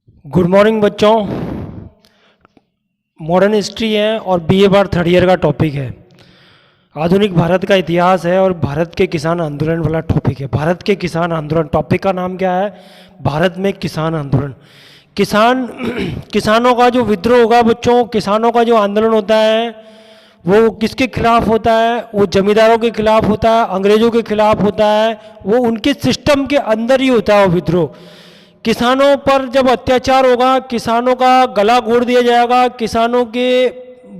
Good morning बच्चों। Modern history है और बीए बार थर्ड ईयर का टॉपिक है। आधुनिक भारत का इतिहास है और भारत के किसान आंदोलन वाला टॉपिक है। भारत के किसान आंदोलन, टॉपिक का नाम क्या है? भारत में किसान आंदोलन। किसानों का जो विद्रोह होगा बच्चों, किसानों का जो आंदोलन होता है वो किसके खिलाफ होता है? वो जमींदारों के खिलाफ होता है, अंग्रेजों के खिलाफ होता है, वो उनके सिस्टम के अंदर ही होता है वो विद्रोह। किसानों पर जब अत्याचार होगा, किसानों का गला घोट दिया जाएगा, किसानों के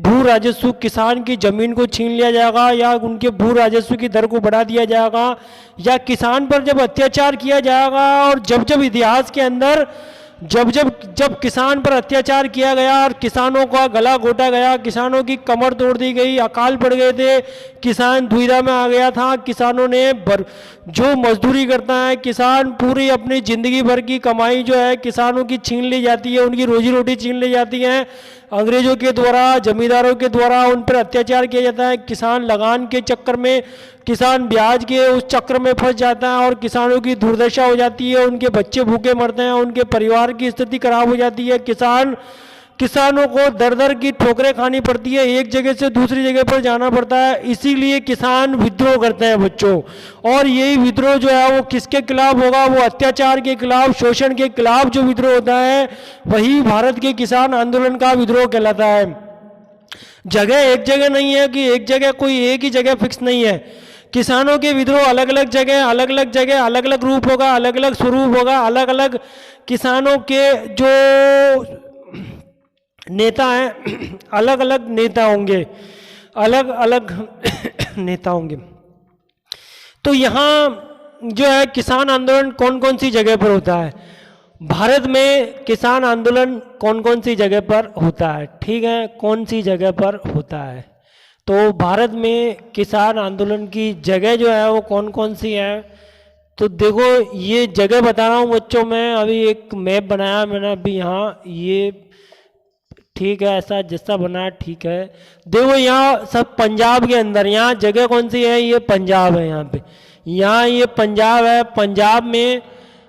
भू राजस्व, किसान की जमीन को छीन लिया जाएगा या उनके भू राजस्व की दर को बढ़ा दिया जाएगा, या किसान पर जब अत्याचार किया जाएगा और जब जब इतिहास के अंदर जब किसान पर अत्याचार किया गया और किसानों का गला घोटा गया, किसानों की कमर तोड़ दी गई, अकाल पड़ गए थे, किसान दुविधा में आ गया था। किसानों ने जो मजदूरी करता है किसान, पूरी अपनी ज़िंदगी भर की कमाई जो है किसानों की छीन ली जाती है, उनकी रोजी रोटी छीन ली जाती है अंग्रेजों के द्वारा, जमींदारों के द्वारा उन पर अत्याचार किया जाता है। किसान लगान के चक्कर में, किसान ब्याज के उस चक्र में फंस जाता है और किसानों की दुर्दशा हो जाती है, उनके बच्चे भूखे मरते हैं, उनके परिवार की स्थिति खराब हो जाती है। किसानों को दर दर की ठोकरें खानी पड़ती है, एक जगह से दूसरी जगह पर जाना पड़ता है। इसीलिए किसान विद्रोह करते हैं बच्चों। और यही विद्रोह जो है वो किसके खिलाफ होगा? वो अत्याचार के खिलाफ, शोषण के खिलाफ जो विद्रोह होता है वही भारत के किसान आंदोलन का विद्रोह कहलाता है। जगह एक जगह नहीं है कि एक जगह, कोई एक ही जगह फिक्स नहीं है। किसानों के विद्रोह अलग अलग जगह अलग अलग रूप होगा, अलग अलग स्वरूप होगा, अलग अलग किसानों के जो नेता हैं अलग अलग नेता होंगे, अलग अलग नेता होंगे। तो यहाँ जो है किसान आंदोलन कौन कौन सी जगह पर होता है? भारत में किसान आंदोलन कौन कौन सी जगह पर होता है? ठीक है, कौन सी जगह पर होता है? तो भारत में किसान आंदोलन की जगह जो है वो कौन कौन सी है? तो देखो, ये जगह बता रहा हूँ बच्चों। मैं अभी एक मैप बनाया मैंने अभी यहाँ, ये ठीक है, ऐसा जैसा बना ठीक है। देखो यहाँ सब पंजाब के अंदर, यहाँ जगह कौन सी है? ये पंजाब है। यहाँ पे, यहाँ ये पंजाब है। पंजाब में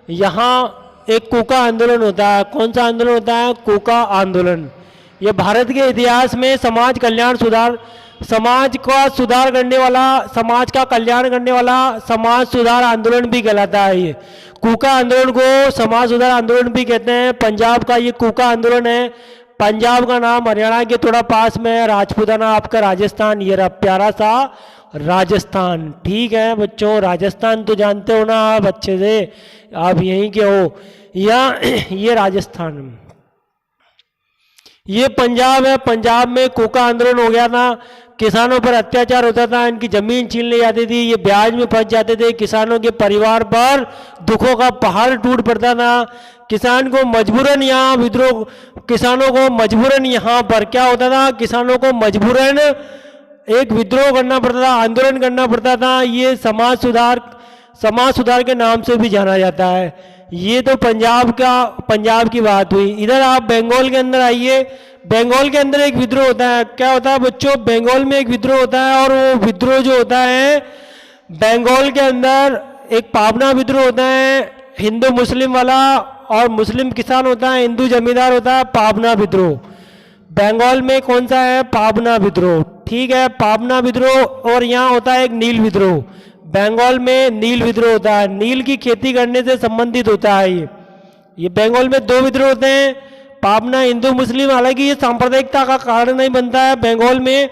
यहाँ एक कूका आंदोलन होता है। कौन सा आंदोलन होता है? कूका आंदोलन। ये भारत के इतिहास में समाज का सुधार करने वाला, समाज का कल्याण करने वाला समाज सुधार आंदोलन भी कहलाता है। ये कूका आंदोलन को समाज सुधार आंदोलन भी कहते हैं। पंजाब का ये कूका आंदोलन है। पंजाब का नाम हरियाणा के थोड़ा पास में है, राजपूताना आपका राजस्थान, ये रहा प्यारा सा राजस्थान। ठीक है बच्चों, राजस्थान तो जानते हो ना आप अच्छे से, आप यहीं के हो। या ये राजस्थान, ये पंजाब है। पंजाब में कूका आंदोलन हो गया था। किसानों पर अत्याचार होता था, इनकी जमीन छीन ली जाती थी, ये ब्याज में फंस जाते थे, किसानों के परिवार पर दुखों का पहाड़ टूट पड़ता था। किसान को मजबूरन यहाँ विद्रोह, किसानों को मजबूरन यहाँ पर क्या होता था? किसानों को मजबूरन एक विद्रोह करना पड़ता था, आंदोलन करना पड़ता था। ये समाज सुधार के नाम से भी जाना जाता है। ये तो पंजाब की बात हुई। इधर आप बंगाल के अंदर आइए। बंगाल के अंदर एक विद्रोह होता है। क्या होता है बच्चों? बंगाल में एक विद्रोह होता है और वो विद्रोह जो होता है बंगाल के अंदर एक पावना विद्रोह होता है, हिंदू मुस्लिम वाला, और मुस्लिम किसान होता है, हिंदू जमींदार होता है। पावना विद्रोह बंगाल में कौन सा है? पावना विद्रोह। ठीक है, पावना विद्रोह। और यहाँ होता है एक नील विद्रोह। बंगाल में नील विद्रोह होता है, नील की खेती करने से संबंधित होता है। ये बंगाल में दो विद्रोह होते हैं, पावना हिंदू मुस्लिम। हालांकि ये सांप्रदायिकता का कारण नहीं बनता है बंगाल में,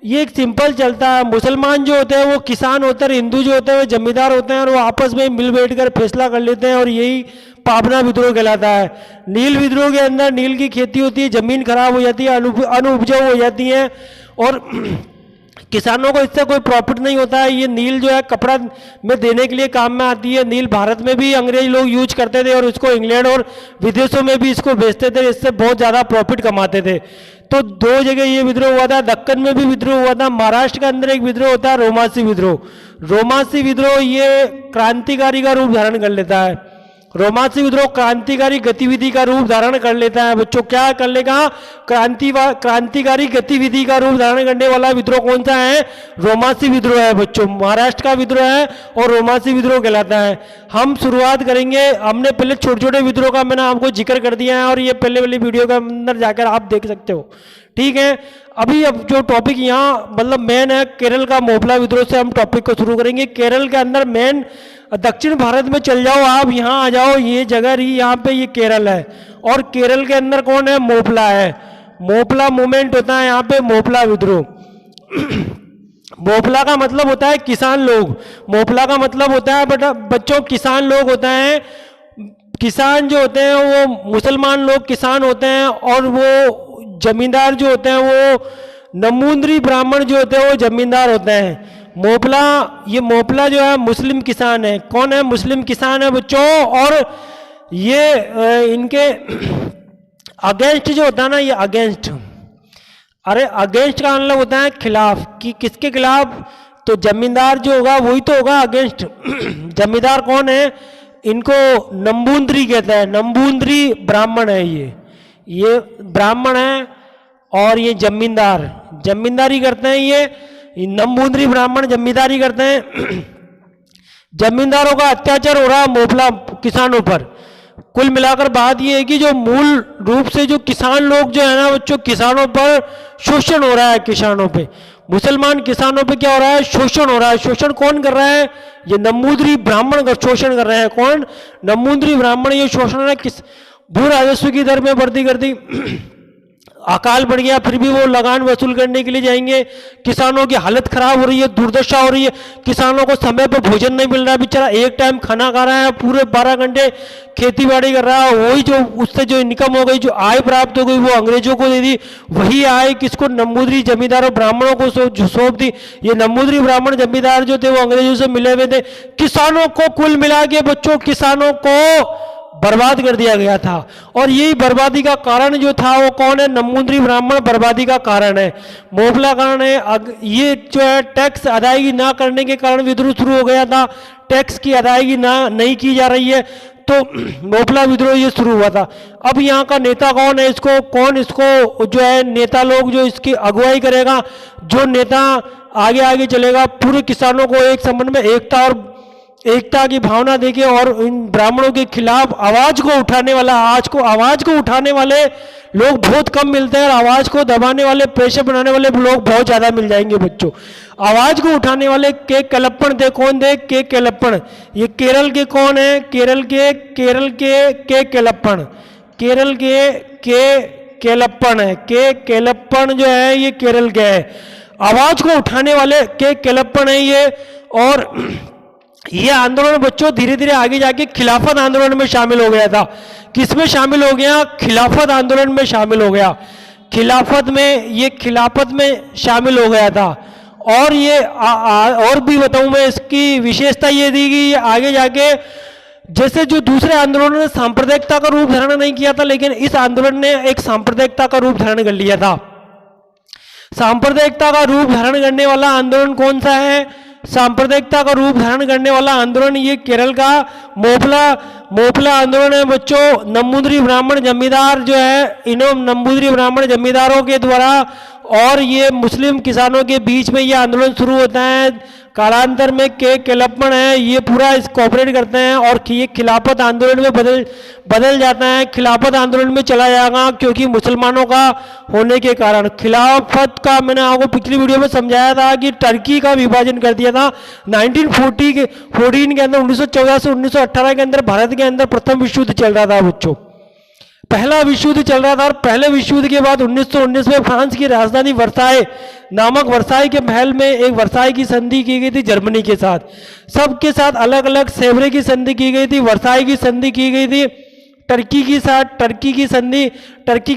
ये एक सिंपल चलता है। मुसलमान जो होते हैं वो किसान होते हैं, हिंदू जो होते हैं वो जमींदार होते हैं, और वो आपस में मिल बैठ कर फैसला कर लेते हैं, और यही पावना विद्रोह कहलाता है। नील विद्रोह के अंदर नील की खेती होती है, जमीन खराब हो जाती है, अनुपजाऊ हो जाती है, और किसानों को इससे कोई प्रॉफिट नहीं होता है। ये नील जो है कपड़ा में देने के लिए काम में आती है। नील भारत में भी अंग्रेज लोग यूज करते थे और इसको इंग्लैंड और विदेशों में भी इसको बेचते थे, इससे बहुत ज़्यादा प्रॉफिट कमाते थे। तो दो जगह ये विद्रोह हुआ था। दक्कन में भी विद्रोह हुआ था। महाराष्ट्र के अंदर एक विद्रोह होता है रोमासी विद्रोह। रोमासी विद्रोह ये क्रांतिकारी का रूप धारण कर लेता है। रोमांसी विद्रोह क्रांतिकारी गतिविधि का रूप धारण कर लेता है बच्चों। क्या कर लेगा? क्रांतिकारी गतिविधि का रूप धारण करने वाला विद्रोह कौन सा है? रोमांसी विद्रोह है बच्चों। महाराष्ट्र का विद्रोह है और रोमांसी विद्रोह कहलाता है। हम शुरुआत करेंगे, हमने पहले छोटे छोटे विद्रोह का मैंने आपको जिक्र कर दिया है और ये पहले वाली वीडियो के अंदर जाकर आप देख सकते हो, ठीक है। अभी अब जो टॉपिक यहाँ मतलब मेन है केरल का मोपला विद्रोह से हम टॉपिक को शुरू करेंगे। केरल के अंदर मेन दक्षिण भारत में चल जाओ आप, यहाँ आ जाओ, ये जगह रही, यहाँ पे ये केरल है और केरल के अंदर कौन है? मोपला है। मोपला मूवमेंट होता है यहाँ पे, मोपला विद्रोह। मोपला का मतलब होता है किसान लोग। मोपला का मतलब होता है बच्चों किसान लोग होता है। किसान जो होते हैं वो मुसलमान लोग किसान होते हैं और वो जमींदार जो होते हैं वो नमूंद्री ब्राह्मण जो होते हैं वो जमींदार होते हैं। मोपला, ये मोपला जो है मुस्लिम किसान है। कौन है? मुस्लिम किसान है बच्चों। और ये इनके अगेंस्ट जो होता है ना, ये अगेंस्ट, अरे अगेंस्ट का मतलब होता है खिलाफ। कि किसके खिलाफ? तो जमींदार जो होगा वही तो होगा अगेंस्ट। जमींदार कौन है? इनको नंबूंद्री कहते हैं। नंबूंद्री ब्राह्मण है ये ब्राह्मण है और ये जमींदार, जमींदारी करते हैं। ये नंबूंद्री ब्राह्मण जमींदारी करते हैं। जमींदारों का अत्याचार हो रहा है मोपला किसानों पर। कुल मिलाकर बात ये है कि जो मूल रूप से जो किसान लोग जो है ना बच्चों, किसानों पर शोषण हो रहा है। किसानों पे, मुसलमान किसानों पे क्या हो रहा है? शोषण हो रहा है। शोषण कौन कर रहा है? ये नंबूंद्री ब्राह्मण शोषण कर रहे हैं। कौन? नंबूंद्री ब्राह्मण ये शोषण है। किस भू राजस्व की दर में वृद्धि कर दी। अकाल बढ़ गया फिर भी वो लगान वसूल करने के लिए जाएंगे। किसानों की हालत खराब हो रही है, दुर्दशा हो रही है। किसानों को समय पर भोजन नहीं मिल रहा है, बेचारा एक टाइम खाना खा रहा है, पूरे 12 घंटे खेती बाड़ी कर रहा है। वही जो उससे जो इनकम हो गई, जो आय प्राप्त हो गई, वो अंग्रेजों को दे दी। वही आय किसको? नंबूंद्री जमींदारों ब्राह्मणों को सौंप दी। ये नंबूंद्री ब्राह्मण जमींदार जो थे वो अंग्रेजों से मिले हुए थे। किसानों को कुल मिला के बच्चों, किसानों को बर्बाद कर दिया गया था। और यही बर्बादी का कारण जो था वो कौन है? नंबूंद्री ब्राह्मण बर्बादी का कारण है, मोपला कारण है। ये जो है टैक्स अदायगी ना करने के कारण विद्रोह शुरू हो गया था। टैक्स की अदायगी नहीं की जा रही है तो मोपला विद्रोह ये शुरू हुआ था। अब यहाँ का नेता कौन है? इसको जो है नेता लोग जो इसकी अगुवाई करेगा, जो नेता आगे आगे चलेगा, पूरे किसानों को एक संबंध में एकता की भावना देके और इन ब्राह्मणों के खिलाफ आवाज को उठाने वाला, आवाज को उठाने वाले लोग बहुत कम मिलते हैं और आवाज को दबाने वाले, प्रेशर बनाने वाले लोग बहुत ज्यादा मिल जाएंगे बच्चों। आवाज को उठाने वाले के केलप्पन थे। कौन थे? के केलप्पन। ये केरल के कौन है? केरल के के केलप्पन। केरल के केलप्पन है। के केलप्पन जो है ये केरल के है। आवाज को उठाने वाले के केलप्पन है ये। और ये आंदोलन बच्चों धीरे धीरे आगे जाके खिलाफत आंदोलन में शामिल हो गया था। किसमें शामिल हो गया? खिलाफत आंदोलन में शामिल हो गया। खिलाफत में शामिल हो गया था। और ये और भी बताऊं मैं, इसकी विशेषता ये थी कि ये आगे जाके जैसे जो दूसरे आंदोलनों ने सांप्रदायिकता का रूप धारण नहीं किया था, लेकिन इस आंदोलन ने एक सांप्रदायिकता का रूप धारण कर लिया था। सांप्रदायिकता का रूप धारण करने वाला आंदोलन कौन सा है? सांप्रदायिकता का रूप धारण करने वाला आंदोलन ये केरल का मोपला आंदोलन है बच्चों। नंबूंद्री ब्राह्मण जमींदार जो है, इन्हों नंबूंद्री ब्राह्मण जमींदारों के द्वारा और ये मुस्लिम किसानों के बीच में ये आंदोलन शुरू होता है। कालांतर में के केलप्पन है ये पूरा इस कोऑपरेट करते हैं और ये खिलाफत आंदोलन में बदल जाता है। खिलाफत आंदोलन में चला जाएगा क्योंकि मुसलमानों का होने के कारण। खिलाफत का मैंने आपको पिछली वीडियो में समझाया था कि टर्की का विभाजन कर दिया था 1914 के अंदर। 1914 से 1918 के अंदर भारत के अंदर प्रथम विश्व युद्ध चल रहा था बच्चों। पहला विश्व युद्ध चल रहा था और पहले विश्व युद्ध के बाद 1919 में फ्रांस की राजधानी वर्साई नामक वर्साई के महल में एक वर्साई की संधि की गई थी जर्मनी के साथ। सबके साथ अलग अलग सेवरे की संधि की गई थी। वर्साई की संधि की गई थी टर्की के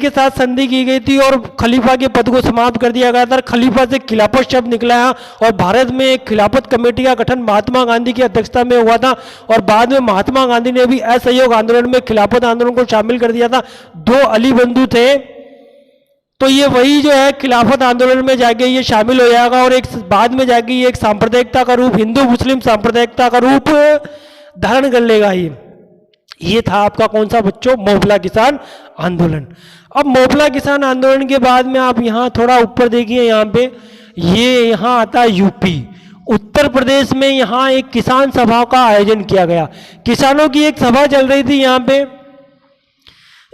साथ संधि की गई थी और खलीफा के पद को समाप्त कर दिया गया था। खलीफा से खिलाफत शब्द निकला है और भारत में एक खिलाफत कमेटी का गठन महात्मा गांधी की अध्यक्षता में हुआ था और बाद में महात्मा गांधी ने भी असहयोग आंदोलन में खिलाफत आंदोलन को शामिल कर दिया था। 2 अली बंधु थे तो ये वही जो है खिलाफत आंदोलन में जाके ये शामिल हो जाएगा और एक बाद में जाके ये एक सांप्रदायिकता का रूप, हिंदू मुस्लिम सांप्रदायिकता का रूप धारण कर लेगा। ये था आपका कौन सा बच्चों, मोपला किसान आंदोलन। अब मोपला किसान आंदोलन के बाद में आप यहाँ थोड़ा ऊपर देखिए, यहाँ पे ये यहाँ आता है यूपी। उत्तर प्रदेश में यहाँ एक किसान सभा का आयोजन किया गया। किसानों की एक सभा चल रही थी यहाँ पे।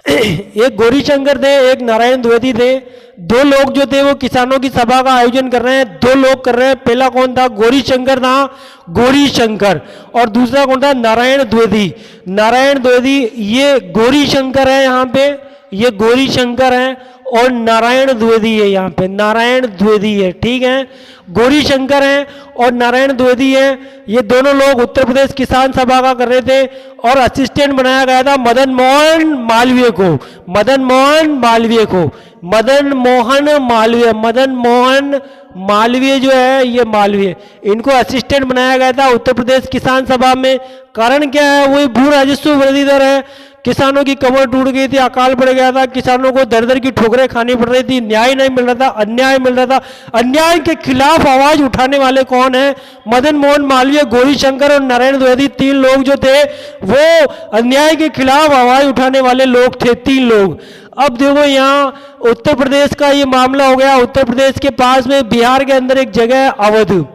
एक गौरीशंकर थे, एक नारायण द्विवेदी थे। दो लोग जो थे वो किसानों की सभा का आयोजन कर रहे हैं। दो लोग कर रहे हैं। पहला कौन था, गौरीशंकर था, गौरीशंकर, और दूसरा कौन था, नारायण द्विवेदी। नारायण द्विवेदी, ये गौरीशंकर है यहाँ पे, ये गौरीशंकर है, और नारायण द्विवेदी है यहाँ पे, नारायण द्विवेदी है, ठीक है। गौरीशंकर है और नारायण द्विवेदी है, ये दोनों लोग उत्तर प्रदेश किसान सभा का कर रहे थे। और असिस्टेंट बनाया गया था मदन मोहन मालवीय को, मदन मोहन मालवीय को, मदन मोहन मालवीय, मदन मोहन मालवीय जो है, ये मालवीय, इनको असिस्टेंट बनाया गया था उत्तर प्रदेश किसान सभा में। कारण क्या है, वही भू राजस्व वृद्धि दर है। किसानों की कमर टूट गई थी, अकाल पड़ गया था, किसानों को दर दर की ठोकरें खानी पड़ रही थी, न्याय नहीं मिल रहा था, अन्याय मिल रहा था। अन्याय के खिलाफ आवाज उठाने वाले कौन है, मदन मोहन मालवीय, गौरीशंकर और नारायण द्विवेदी, तीन लोग जो थे वो अन्याय के खिलाफ आवाज उठाने वाले लोग थे, तीन लोग। अब देखो यहाँ उत्तर प्रदेश का ये मामला हो गया। उत्तर प्रदेश के पास में बिहार के अंदर एक जगह है अवध,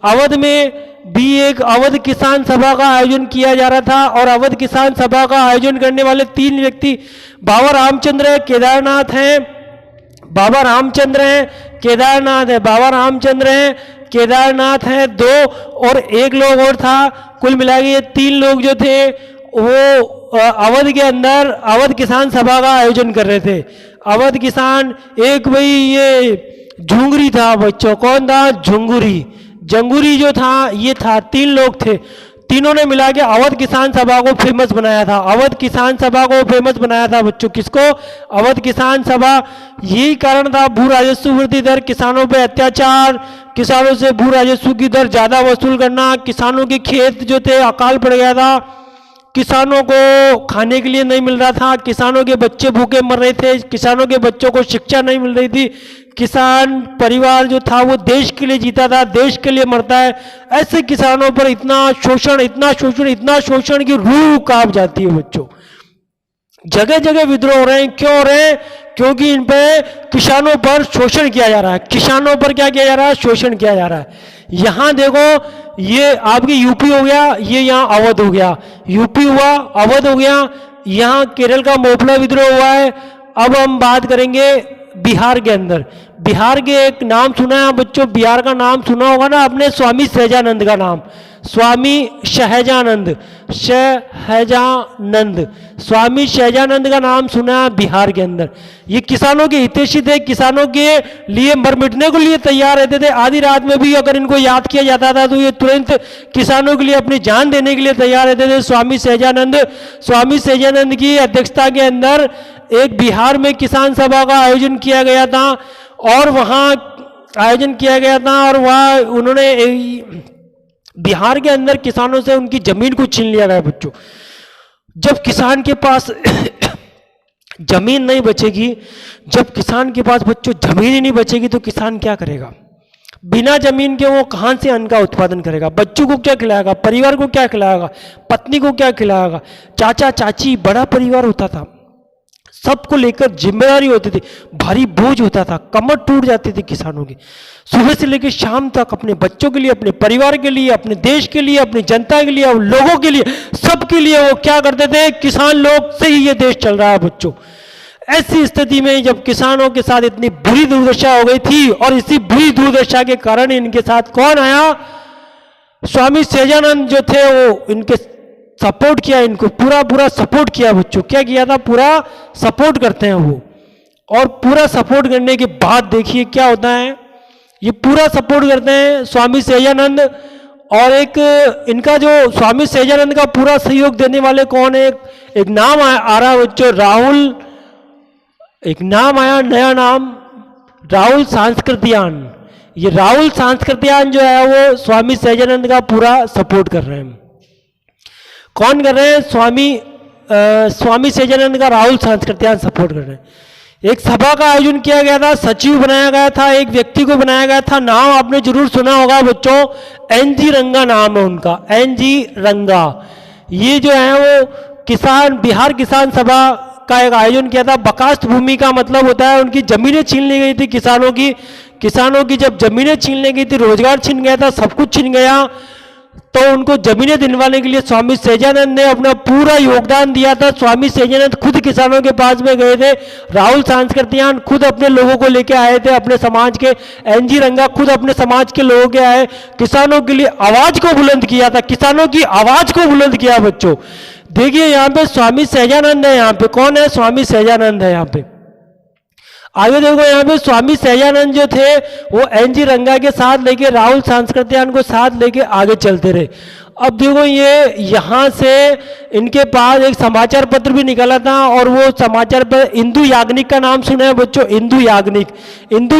अवध में भी एक अवध किसान सभा का आयोजन किया जा रहा था। और अवध किसान सभा का आयोजन करने वाले तीन व्यक्ति बाबा रामचंद्र है, केदारनाथ हैं, बाबा रामचंद्र हैं, केदारनाथ है, बाबा रामचंद्र हैं, केदारनाथ हैं दो, और एक लोग और था। कुल मिला के ये तीन लोग जो थे वो अवध के अंदर अवध किसान सभा का आयोजन कर रहे थे। अवध किसान, एक भाई ये झुंगरी था बच्चों, कौन था, झुंगुरी, जंगूरी जो था ये था, तीन लोग थे। तीनों ने मिला के अवध किसान सभा को फेमस बनाया था। अवध किसान सभा को फेमस बनाया था बच्चों, किसको, अवध किसान सभा। यही कारण था, भू राजस्व वृद्धि दर, किसानों पे अत्याचार, किसानों से भू राजस्व की दर ज्यादा वसूल करना, किसानों के खेत जो थे अकाल पड़ गया था, किसानों को खाने के लिए नहीं मिल रहा था, किसानों के बच्चे भूखे मर रहे थे, किसानों के बच्चों को शिक्षा नहीं मिल रही थी। किसान परिवार जो था वो देश के लिए जीता था, देश के लिए मरता है। ऐसे किसानों पर इतना शोषण, इतना शोषण, इतना शोषण की रूह कांप जाती है बच्चों। जगह जगह विद्रोह हो रहे हैं, क्यों हो रहे हैं, क्योंकि इन पे किसानों पर शोषण किया जा रहा है। किसानों पर क्या किया जा रहा है, शोषण किया जा रहा है। यहां देखो, ये आपकी यूपी हो गया, ये यहां अवध हो गया, यूपी हुआ, अवध हो गया, यहां केरल का मोपला विद्रोह हुआ है। अब हम बात करेंगे बिहार के अंदर। बिहार के एक नाम सुना है बच्चों, बिहार का नाम सुना होगा ना आपने, स्वामी सहजानंद का नाम, स्वामी सहजानंद, सहजानंद, स्वामी सहजानंद का नाम सुना है बिहार के अंदर। ये किसानों के हितैषी थे, किसानों के लिए मर मिटने के लिए तैयार रहते थे। आधी रात में भी अगर इनको याद किया जाता था तो ये तुरंत किसानों के लिए अपनी जान देने के लिए तैयार रहते थे। स्वामी सहजानंद, स्वामी सहजानंद की अध्यक्षता के अंदर एक बिहार में किसान सभा का आयोजन किया गया था, और वहां आयोजन किया गया था, और वह उन्होंने बिहार के अंदर किसानों से उनकी जमीन को छीन लिया गया बच्चों। जब किसान के पास जमीन नहीं बचेगी, जब किसान के पास बच्चों जमीन ही नहीं बचेगी तो किसान क्या करेगा? बिना जमीन के वो कहां से अन्न का उत्पादन करेगा? बच्चों को क्या खिलाएगा? परिवार को क्या खिलाएगा? पत्नी को क्या खिलाएगा? चाचा चाची, बड़ा परिवार होता था, सबको लेकर जिम्मेदारी होती थी, भारी बोझ होता था, कमर टूट जाती थी किसानों की। सुबह से लेकर शाम तक अपने बच्चों के लिए, अपने परिवार के लिए, अपने देश के लिए, अपनी जनता के लिए, लोगों के लिए, सबके लिए वो क्या करते थे? किसान लोग से ही ये देश चल रहा है बच्चों। ऐसी स्थिति में जब किसानों के साथ इतनी बुरी दुर्दशा हो गई थी, और इसी बुरी दुर्दशा के कारण इनके साथ कौन आया? स्वामी सहजानंद जो थे वो इनके सपोर्ट किया, इनको पूरा पूरा सपोर्ट किया बच्चों। क्या किया था? पूरा सपोर्ट करते हैं वो। और पूरा सपोर्ट करने के बाद देखिए क्या होता है, ये पूरा सपोर्ट करते हैं स्वामी सहजानंद। और एक इनका जो स्वामी सहजानंद का पूरा सहयोग देने वाले कौन है? एक नाम आ रहा है बच्चों, राहुल, एक नाम आया, नया नाम, राहुल सांस्कृतियान। ये राहुल सांस्कृतियान जो है वो स्वामी सहजानंद का पूरा सपोर्ट कर रहे हैं। कौन कर रहे हैं? स्वामी सहजानंद का राहुल सांस्कृतियान सपोर्ट कर रहे हैं। एक सभा का आयोजन किया गया था, सचिव बनाया गया था, एक व्यक्ति को बनाया गया था, नाम आपने जरूर सुना होगा बच्चों, एनजी रंगा नाम है उनका, एनजी रंगा। ये जो है वो बिहार किसान सभा का एक आयोजन किया था। बकास्त भूमि का मतलब होता है उनकी जमीनें छीन ली गई थी किसानों की जब जमीनें छीन ली गई थी, रोजगार छीन गया था, सब कुछ छीन गया, तो उनको जमीनें दिलवाने के लिए स्वामी सहजानंद ने अपना पूरा योगदान दिया था। स्वामी सहजानंद खुद किसानों के पास में गए थे, राहुल सांस्कृत्यायन खुद अपने लोगों को लेके आए थे, अपने समाज के, एनजी रंगा खुद अपने समाज के लोगों के आए, किसानों के लिए आवाज को बुलंद किया था, किसानों की आवाज को बुलंद किया। बच्चों देखिए यहाँ पे स्वामी सहजानंद है, यहाँ पे कौन है? स्वामी सहजानंद है यहाँ पे। आगे देखो यहाँ पे स्वामी सहजानंद जो थे वो एनजी रंगा के साथ लेके राहुल सांस्कृत्यायन को साथ लेके आगे चलते रहे। अब देखो ये यहाँ से इनके पास एक समाचार पत्र भी निकला था, और वो समाचार पत्र इंदु याग्निक का नाम सुना है बच्चों? इंदु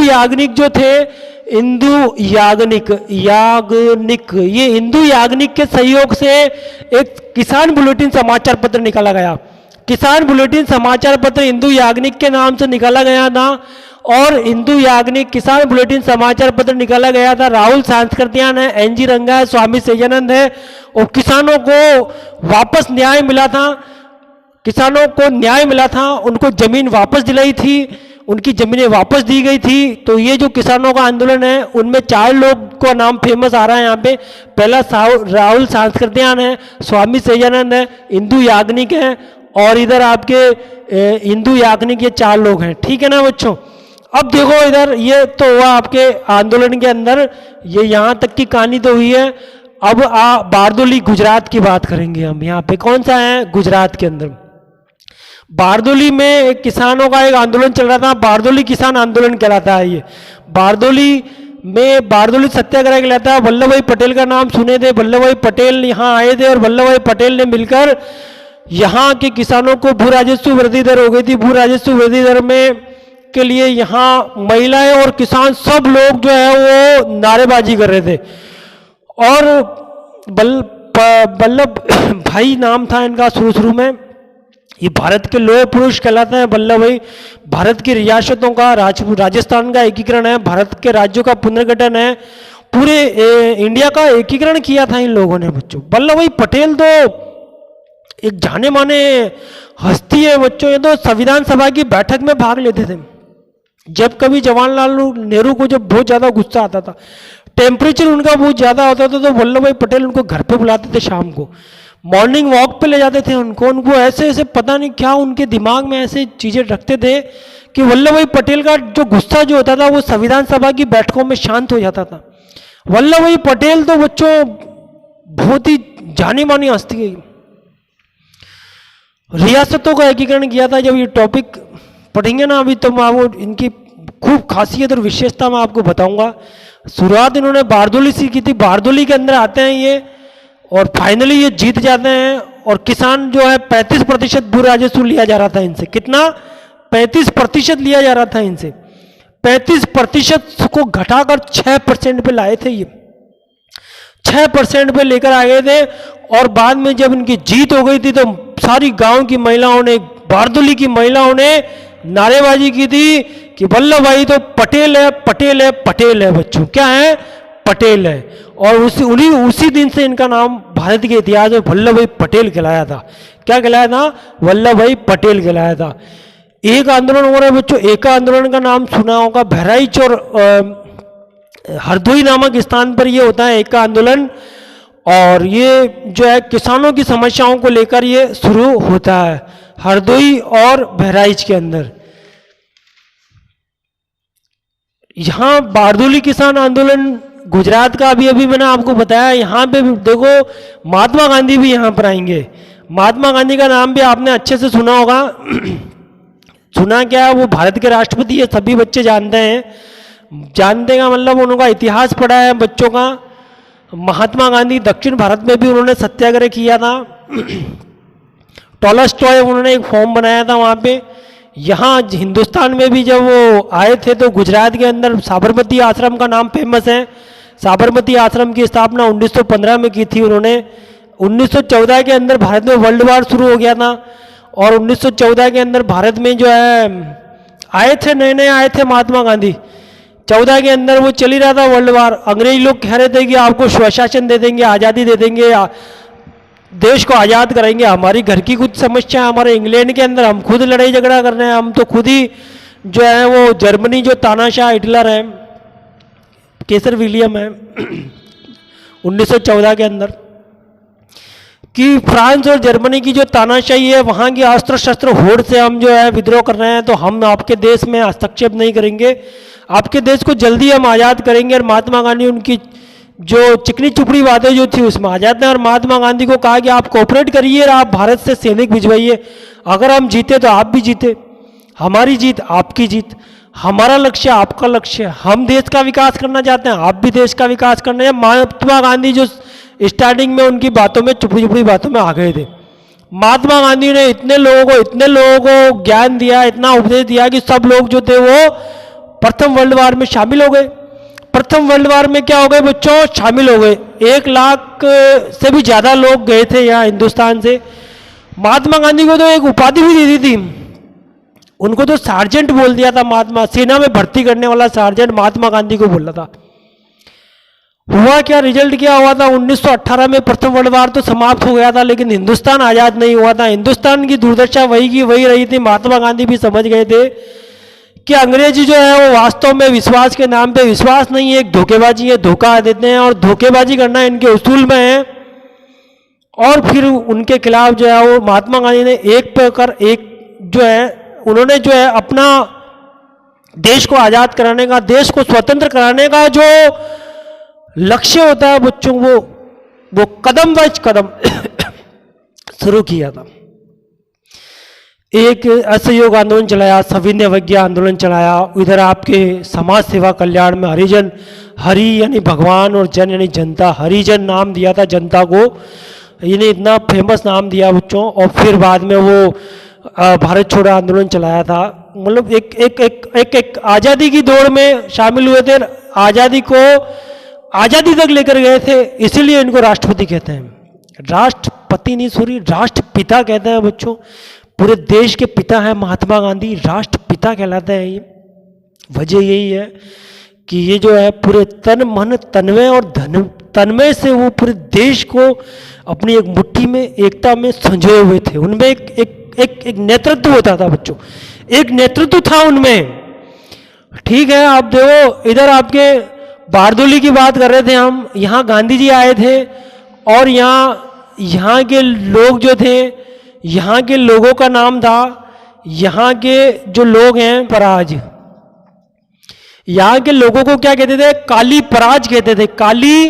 याग्निक जो थे, इंदु याग्निक, ये इंदु याग्निक के सहयोग से एक किसान बुलेटिन समाचार पत्र निकाला गया। किसान बुलेटिन समाचार पत्र इंदु याग्निक के नाम से निकाला गया था, और इंदु याग्निक किसान बुलेटिन समाचार पत्र निकाला गया था। राहुल सांस्कृत्यायन है, एनजी रंगा है, स्वामी सहजानंद है, और किसानों को वापस न्याय मिला था, किसानों को न्याय मिला था, उनको जमीन वापस दिलाई थी, उनकी जमीनें वापस दी गई थी। तो ये जो किसानों का आंदोलन है उनमें 4 लोग का नाम फेमस आ रहा है यहाँ पे। पहला राहुल सांस्कृत्यायन है, स्वामी सहजानंद है, इंदु याग्निक है, और इधर आपके इंदु याग्निक, ये 4 लोग हैं। ठीक है ना बच्चों? अब देखो इधर ये तो हुआ आपके आंदोलन के अंदर, ये यहाँ तक की कहानी तो हुई है। अब बारदोली गुजरात की बात करेंगे हम। यहाँ पे कौन सा है? गुजरात के अंदर बारदोली में एक किसानों का एक आंदोलन चल रहा था, बारदोली किसान आंदोलन कहलाता है ये। बारदोली सत्याग्रह कहलाता है। वल्लभ भाई पटेल का नाम सुने थे, वल्लभ भाई पटेल यहाँ आए थे, और वल्लभ भाई पटेल ने मिलकर यहाँ के किसानों को भू राजस्व वृद्धि दर हो गई थी, भू राजस्व वृद्धि दर में के लिए यहाँ महिलाएं और किसान सब लोग जो है वो नारेबाजी कर रहे थे। और वल्लभ भाई नाम था इनका शुरू में, ये भारत के लोह पुरुष कहलाते हैं वल्लभ भाई। भारत की रियासतों का, राजस्थान का एकीकरण है, भारत के राज्यों का पुनर्गठन है, पूरे इंडिया का एकीकरण किया था इन लोगों ने बच्चों। वल्लभ भाई पटेल तो एक जाने माने हस्ती है बच्चों। ये तो संविधान सभा की बैठक में भाग लेते थे। जब कभी जवाहरलाल नेहरू को जब बहुत ज्यादा गुस्सा आता था, टेम्परेचर उनका बहुत ज्यादा होता था, तो वल्लभ भाई पटेल उनको घर पे बुलाते थे, शाम को मॉर्निंग वॉक पे ले जाते थे उनको ऐसे पता नहीं क्या उनके दिमाग में ऐसे चीजें रखते थे कि वल्लभ भाई पटेल का जो गुस्सा जो होता था वो संविधान सभा की बैठकों में शांत हो जाता था। वल्लभ भाई पटेल तो बच्चों बहुत ही जानी मानी हस्ती है। रियासतों का एकीकरण किया था। जब ये टॉपिक पढ़ेंगे ना अभी तो मैं वो इनकी खूब खासियत और विशेषता मैं आपको बताऊंगा। शुरुआत इन्होंने बारदोली से की थी, बारदोली के अंदर आते हैं ये, और फाइनली ये जीत जाते हैं। और किसान जो है 35% भू राजस्व लिया जा रहा था इनसे। कितना? 35% लिया जा रहा था इनसे। 35% को घटाकर 6% पे लाए थे ये, 6% पे लेकर आ गए थे। और बाद में जब इनकी जीत हो गई थी तो सारी गांव की महिलाओं ने, बारदोली की महिलाओं ने नारेबाजी की थी कि वल्लभ भाई तो पटेल है, पटेल है, पटेल है बच्चों। क्या है? पटेल है। और उसी दिन से इनका नाम भारत के इतिहास में वल्लभ भाई पटेल कहलाया था। क्या कहलाया था? वल्लभ भाई पटेल कहलाया था। एक आंदोलन हो रहा है बच्चों, एक आंदोलन का नाम सुना होगा, बहराइच और हरदोई नामक स्थान पर ये होता है एक आंदोलन। और ये जो है किसानों की समस्याओं को लेकर ये शुरू होता है हरदोई और बहराइच के अंदर। यहाँ बारदोली किसान आंदोलन गुजरात का अभी मैंने आपको बताया। यहाँ पे देखो महात्मा गांधी भी यहाँ पर आएंगे। महात्मा गांधी का नाम भी आपने अच्छे से सुना होगा। सुना क्या है? वो भारत के राष्ट्रपति है, सभी बच्चे जानते हैं। जानते का मतलब उनका इतिहास पढ़ा है बच्चों का। महात्मा गांधी दक्षिण भारत में भी उन्होंने सत्याग्रह किया था। टॉलस्टॉय उन्होंने एक फॉर्म बनाया था वहाँ पे। यहाँ हिंदुस्तान में भी जब वो आए थे तो गुजरात के अंदर साबरमती आश्रम का नाम फेमस है। साबरमती आश्रम की स्थापना 1915 में की थी उन्होंने। 1914 के अंदर भारत में वर्ल्ड वार शुरू हो गया था, और 1914 के अंदर भारत में जो है नए आए थे महात्मा गांधी। 14 के अंदर वो चल ही रहा था वर्ल्ड वार। अंग्रेज लोग कह रहे थे कि आपको स्वशासन दे देंगे, आज़ादी दे देंगे, देश को आज़ाद करेंगे। हमारी घर की कुछ समस्या है, हमारे इंग्लैंड के अंदर हम खुद लड़ाई झगड़ा कर रहे हैं। हम तो खुद ही जो है वो जर्मनी जो तानाशाह हिटलर है, केसर विलियम है 1914 के अंदर, कि फ्रांस और जर्मनी की जो तानाशाही है, वहाँ की अस्त्र शस्त्र होड़ से हम जो है विद्रोह कर रहे हैं, तो हम आपके देश में हस्तक्षेप नहीं करेंगे, आपके देश को जल्दी हम आज़ाद करेंगे। और महात्मा गांधी उनकी जो चिकनी चुपड़ी बातें जो थी उसमें आ जाते हैं, और महात्मा गांधी को कहा कि आप कोऑपरेट करिए और आप भारत से सैनिक भिजवाइए, अगर हम जीते तो आप भी जीते, हमारी जीत आपकी जीत, हमारा लक्ष्य आपका लक्ष्य, हम देश का विकास करना चाहते हैं, आप भी देश का विकास करना है। महात्मा गांधी जो स्टार्टिंग में उनकी बातों में चुपड़ी चुपड़ी बातों में आ गए थे। महात्मा गांधी ने इतने लोगों को ज्ञान दिया, इतना उपदेश दिया कि सब लोग जो थे वो प्रथम वर्ल्ड वार में शामिल हो गए। प्रथम वर्ल्ड वार में क्या हो गए बच्चों, शामिल हो गए। 1 लाख से भी ज़्यादा लोग गए थे यहाँ हिंदुस्तान से। महात्मा गांधी को तो एक उपाधि भी दी थी, उनको तो सार्जेंट बोल दिया था। महात्मा सेना में भर्ती करने वाला सार्जेंट महात्मा गांधी को बोला था। हुआ क्या, रिजल्ट क्या हुआ था, 1918 में प्रथम वर्ल्ड वार तो समाप्त हो गया था, लेकिन हिंदुस्तान आज़ाद नहीं हुआ था। हिंदुस्तान की दुर्दशा वही की वही रही थी। महात्मा गांधी भी समझ गए थे कि अंग्रेजी जो है वो वास्तव में विश्वास के नाम पे विश्वास नहीं है, एक धोखेबाजी है, धोखा देते हैं और धोखेबाजी करना इनके उसूल में है। और फिर उनके खिलाफ जो है वो महात्मा गांधी ने एक पे कर एक जो है उन्होंने जो है अपना देश को आज़ाद कराने का, देश को स्वतंत्र कराने का जो लक्ष्य होता है बच्चों, वो कदम वाइज कदम शुरू किया था। एक असहयोग आंदोलन चलाया, सविनय अवज्ञा आंदोलन चलाया। इधर आपके समाज सेवा कल्याण में हरिजन, हरि यानी भगवान और जन यानी जनता, हरिजन नाम दिया था जनता को, इन्हें इतना फेमस नाम दिया बच्चों। और फिर बाद में वो भारत छोड़ो आंदोलन चलाया था। मतलब एक आज़ादी की दौड़ में शामिल हुए थे, आज़ादी को आज़ादी तक लेकर गए थे, इसीलिए इनको राष्ट्रपति कहते हैं। राष्ट्रपति नहीं, सॉरी, राष्ट्रपिता कहते हैं बच्चों। पूरे देश के पिता हैं महात्मा गांधी, राष्ट्रपिता कहलाते हैं ये। वजह यही है कि ये जो है पूरे तन मन तन्मय और तन्मय से वो पूरे देश को अपनी एक मुट्ठी में, एकता में संजोए हुए थे। उनमें एक नेतृत्व होता था बच्चों, एक नेतृत्व था उनमें। ठीक है, आप देखो इधर आपके बारदोली की बात कर रहे थे हम, यहाँ गांधी जी आए थे और यहाँ के लोग जो थे, यहाँ के लोगों का नाम था, यहाँ के जो लोग हैं पराज, यहाँ के लोगों को क्या कहते थे, काली पराज कहते थे, काली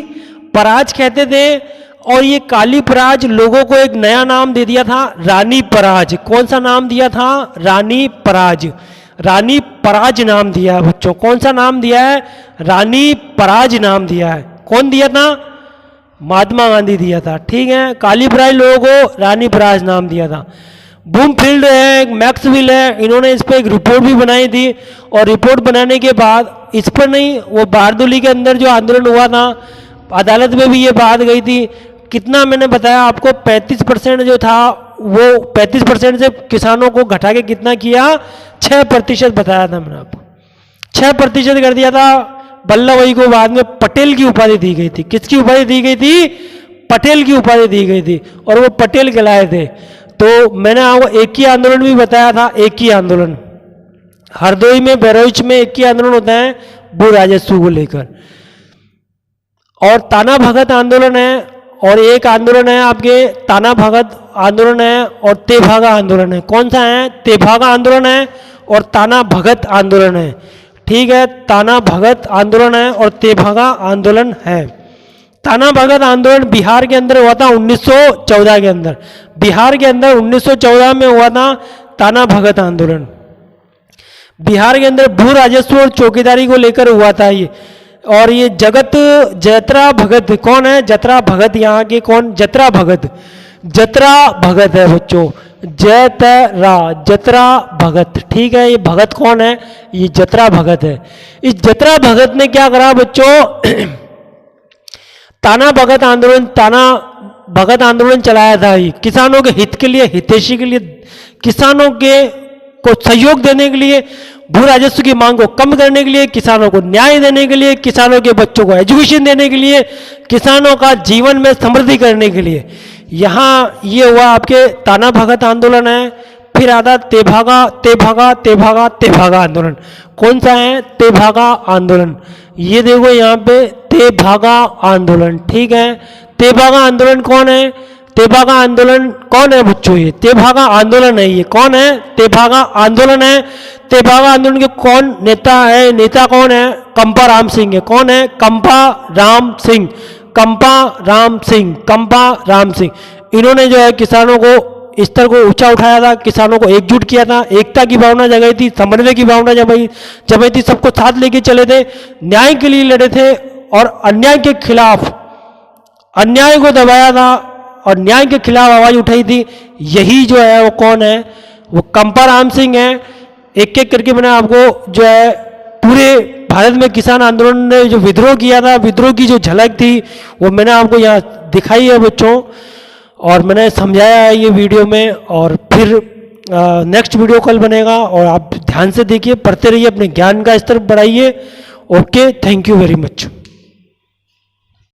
पराज कहते थे। और ये काली पराज लोगों को एक नया नाम दे दिया था, रानी पराज। कौन सा नाम दिया था, रानी पराज। रानी पराज नाम दिया है बच्चों। कौन सा नाम दिया है, रानी पराज नाम दिया है। कौन दिया था, महात्मा गांधी दिया था। ठीक है, काली पराज लोगों को रानी पराज नाम दिया था। बूमफील्ड है, मैक्सवेल है, इन्होंने इस पर एक रिपोर्ट भी बनाई थी। और रिपोर्ट बनाने के बाद इस पर नहीं, वो बारदोली के अंदर जो आंदोलन हुआ था, अदालत में भी ये बात गई थी। कितना मैंने बताया आपको, 35% जो था वो 35% से किसानों को घटा के कितना किया, 6% बताया था मैंने आपको, 6% कर दिया था। वल्लभ भाई को बाद में पटेल की उपाधि दी गई थी। किसकी उपाधि दी गई थी, पटेल की उपाधि दी गई थी, और वो पटेल कहलाए थे। तो मैंने आपको एक ही आंदोलन भी बताया था, एक ही आंदोलन हरदोई में, बहराइच में एक ही आंदोलन होता है भू राजस्व को लेकर। और ताना भगत आंदोलन है, और एक आंदोलन है आपके ताना भगत आंदोलन है और तेभागा आंदोलन है। कौन सा है, तेभागा आंदोलन है और ताना भगत आंदोलन है। ठीक है, ताना भगत आंदोलन है और तेभागा आंदोलन है। ताना भगत आंदोलन बिहार के अंदर हुआ था 1914 के अंदर। बिहार के अंदर 1914 में हुआ था ताना भगत आंदोलन। बिहार के अंदर भू राजस्व और चौकीदारी को लेकर हुआ था ये। और ये जतरा भगत कौन है, जतरा भगत यहाँ के कौन, जतरा भगत, जतरा भगत है बच्चों, जतरा भगत। ठीक है, ये भगत कौन है, ये जतरा भगत है। इस जतरा भगत ने क्या करा बच्चों, ताना भगत आंदोलन चलाया था। ये किसानों के हित के लिए, हितैषी के लिए, किसानों को सहयोग देने के लिए, भू राजस्व की मांग को कम करने के लिए, किसानों को न्याय देने के लिए, किसानों के बच्चों को एजुकेशन देने के लिए, किसानों का जीवन में समृद्धि करने के लिए यहाँ ये हुआ आपके ताना भगत आंदोलन है, फिर आता तेभागा तेभागा तेभागा तेभागा आंदोलन। कौन सा है? तेभागा आंदोलन। ये देखो यहाँ पे तेभागा आंदोलन, ठीक है। तेभागा आंदोलन कौन है? तेभागा आंदोलन कौन है बच्चों? ये तेभागा आंदोलन है। ये कौन है? तेभागा आंदोलन है। तेभागा आंदोलन के कौन नेता है? नेता कौन है? कंपा राम सिंह है। कौन है? कंपा राम सिंह, कंपा राम सिंह, कंपा राम सिंह। इन्होंने जो है किसानों को स्तर को ऊंचा उठाया था, किसानों को एकजुट किया था, एकता की भावना जगाई थी, समन्वय की भावना जगाई थी, सबको साथ लेके चले थे, न्याय के लिए लड़े थे और अन्याय के खिलाफ, अन्याय को दबाया था और न्याय के खिलाफ आवाज उठाई थी। यही जो है वो कौन है? वो कंपा राम सिंह है। एक एक करके मैंने आपको जो है पूरे भारत में किसान आंदोलन ने जो विद्रोह किया था, विद्रोह की जो झलक थी वो मैंने आपको यहाँ दिखाई है बच्चों, और मैंने समझाया है ये वीडियो में। और फिर नेक्स्ट वीडियो कल बनेगा और आप ध्यान से देखिए, पढ़ते रहिए, अपने ज्ञान का स्तर बढ़ाइए। Okay, thank you very much.